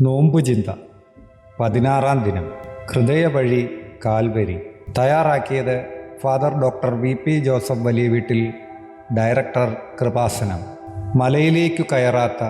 നോമ്പുചിന്ത 16-ാം ദിനം. ഹൃദയവഴി കാൽവരി. തയ്യാറാക്കിയത് father doctor VP. Joseph വലിയ വീട്ടിൽ, ഡയറക്ടർ കൃപാസനം. മലയിലേക്കു കയറാത്ത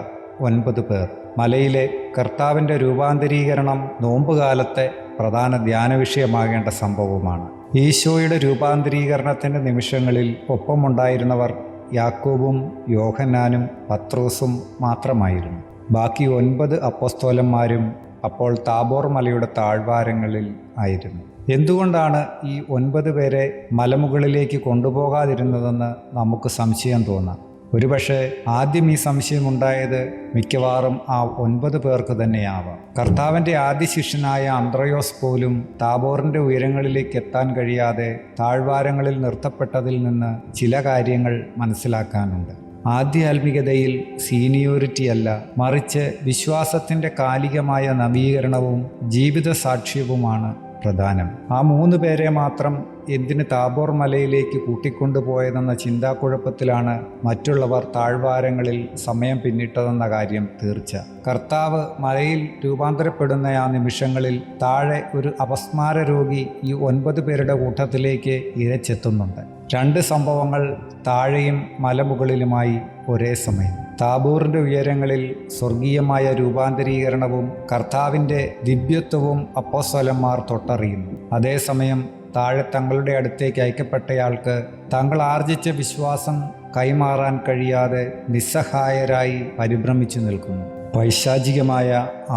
9 പേർ. മലയിലെ കർത്താവിൻ്റെ രൂപാന്തരീകരണം നോമ്പുകാലത്തെ പ്രധാന ധ്യാന വിഷയമാകേണ്ട സംഭവമാണ്. ഈശോയുടെ രൂപാന്തരീകരണത്തിൻ്റെ നിമിഷങ്ങളിൽ ഒപ്പമുണ്ടായിരുന്നവർ യാക്കോബും യോഹന്നാനും പത്രോസും മാത്രമായിരുന്നു. ബാക്കി 9 അപ്പോസ്തലന്മാരും അപ്പോൾ താബോർ മലയുടെ താഴ്വാരങ്ങളിൽ ആയിരുന്നു. എന്തുകൊണ്ടാണ് ഈ 9 പേരെ മലമുകളിലേക്ക് കൊണ്ടുപോകാതിരുന്നതെന്ന് നമുക്ക് സംശയം തോന്നാം. ഒരുപക്ഷെ ആദ്യം ഈ സംശയമുണ്ടായത് മിക്കവാറും ആ 9 പേർക്ക് തന്നെയാവാം. കർത്താവിൻ്റെ ആദ്യ ശിഷ്യനായ അന്ത്രയോസ് പോലും താബോറിൻ്റെ ഉയരങ്ങളിലേക്ക് എത്താൻ കഴിയാതെ താഴ്വാരങ്ങളിൽ നിർത്തപ്പെട്ടതിൽ നിന്ന് ചില കാര്യങ്ങൾ മനസ്സിലാക്കാനുണ്ട്. ആധ്യാത്മികതയിൽ സീനിയോറിറ്റി അല്ല, മറിച്ച് വിശ്വാസത്തിൻ്റെ കാലികമായ നവീകരണവും ജീവിത സാക്ഷ്യവുമാണ് പ്രധാനം. ആ 3 പേരെ മാത്രം എന്തിന് താബോർ മലയിലേക്ക് കൂട്ടിക്കൊണ്ടുപോയതെന്ന ചിന്താക്കുഴപ്പത്തിലാണ് മറ്റുള്ളവർ താഴ്വാരങ്ങളിൽ സമയം പിന്നിട്ടതെന്ന കാര്യം തീർച്ച. കർത്താവ് മലയിൽ രൂപാന്തരപ്പെടുന്ന ആ നിമിഷങ്ങളിൽ താഴെ ഒരു അപസ്മാര രോഗി ഈ 9 പേരുടെ കൂട്ടത്തിലേക്ക് ഇരച്ചെത്തുന്നുണ്ട്. 2 സംഭവങ്ങൾ താഴെയും മലമുകളിലുമായി ഒരേ സമയം. താബോറിൻ്റെ ഉയരങ്ങളിൽ സ്വർഗീയമായ രൂപാന്തരീകരണവും കർത്താവിൻ്റെ ദിവ്യത്വവും അപ്പോസ്തലന്മാർ തൊട്ടറിയുന്നു. അതേസമയം താഴെ തങ്ങളുടെ അടുത്തേക്ക് അയക്കപ്പെട്ടയാൾക്ക് തങ്ങൾ ആർജിച്ച വിശ്വാസം കൈമാറാൻ കഴിയാതെ നിസ്സഹായരായി പരിഭ്രമിച്ചു നിൽക്കുന്നു. പൈശാചികമായ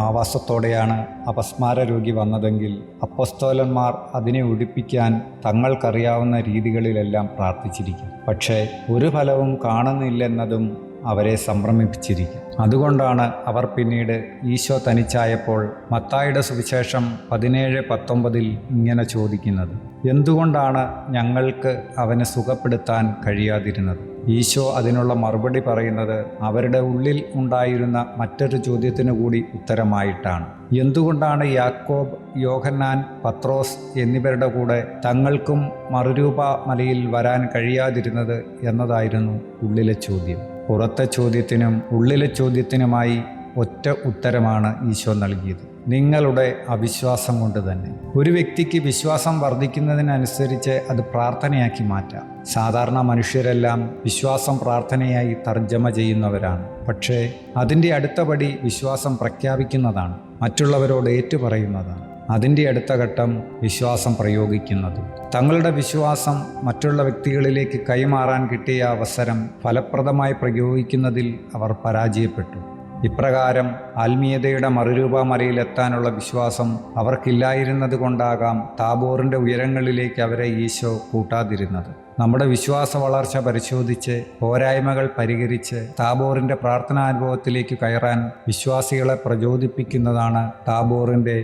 ആവാസത്തോടെയാണ് അപസ്മാര രോഗി വന്നതെങ്കിൽ അപ്പോസ്തലന്മാർ അതിനെ ഒഴിപ്പിക്കാൻ തങ്ങൾക്കറിയാവുന്ന രീതികളിലെല്ലാം പ്രാർത്ഥിച്ചിരിക്കും. പക്ഷേ ഒരു ഫലവും കാണുന്നില്ലെന്നതും അവരെ സംഭ്രമിപ്പിച്ചിരിക്കും. അതുകൊണ്ടാണ് അവർ പിന്നീട് ഈശോ തനിച്ചായപ്പോൾ മത്തായിയുടെ സുവിശേഷം 17:19 ഇങ്ങനെ ചോദിക്കുന്നത്: എന്തുകൊണ്ടാണ് ഞങ്ങൾക്ക് അവനെ സുഖപ്പെടുത്താൻ കഴിയാതിരുന്നത്? ഈശോ അതിനുള്ള മറുപടി പറയുന്നത് അവരുടെ ഉള്ളിൽ ഉണ്ടായിരുന്ന മറ്റൊരു ചോദ്യത്തിനു കൂടി ഉത്തരമായിട്ടാണ്. എന്തുകൊണ്ടാണ് യാക്കോബ്, യോഹന്നാൻ, പത്രോസ് എന്നിവരുടെ കൂടെ തങ്ങൾക്കും മറുരൂപ മലയിൽ വരാൻ കഴിയാതിരുന്നത് എന്നതായിരുന്നു ഉള്ളിലെ ചോദ്യം. പുറത്തെ ചോദ്യത്തിനും ഉള്ളിലെ ചോദ്യത്തിനുമായി ഒറ്റ ഉത്തരമാണ് ഈശോ നൽകിയത്: നിങ്ങളുടെ അവിശ്വാസം കൊണ്ട് തന്നെ. ഒരു വ്യക്തിക്ക് വിശ്വാസം വർദ്ധിക്കുന്നതിനനുസരിച്ച് അത് പ്രാർത്ഥനയാക്കി മാറ്റാം. സാധാരണ മനുഷ്യരെല്ലാം വിശ്വാസം പ്രാർത്ഥനയായി തർജ്ജമ ചെയ്യുന്നവരാണ്. പക്ഷേ അതിൻ്റെ അടുത്ത പടി വിശ്വാസം പ്രഖ്യാപിക്കുന്നതാണ്, മറ്റുള്ളവരോട് ഏറ്റുപറയുന്നതാണ്. അതിൻ്റെ അടുത്ത ഘട്ടം വിശ്വാസം പ്രയോഗിക്കുന്നതും. തങ്ങളുടെ വിശ്വാസം മറ്റുള്ള വ്യക്തികളിലേക്ക് കൈമാറാൻ കിട്ടിയ അവസരം ഫലപ്രദമായി പ്രയോഗിക്കുന്നതിൽ അവർ പരാജയപ്പെട്ടു. ഇപ്രകാരം ആത്മീയതയുടെ മറുരൂപ മലയിലെത്താനുള്ള വിശ്വാസം അവർക്കില്ലായിരുന്നത് കൊണ്ടാകാം താബോറിൻ്റെ ഉയരങ്ങളിലേക്ക് അവരെ ഈശോ കൂട്ടാതിരുന്നത്. നമ്മുടെ വിശ്വാസ വളർച്ച പരിശോധിച്ച് പോരായ്മകൾ പരിഹരിച്ച് താബോറിൻ്റെ പ്രാർത്ഥനാനുഭവത്തിലേക്ക് കയറാൻ വിശ്വാസികളെ പ്രചോദിപ്പിക്കുന്നതാണ് താബോറിൻ്റെ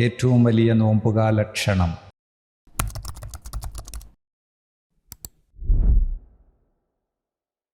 ഏറ്റവും വലിയ നോമ്പുകാല ക്ഷണം.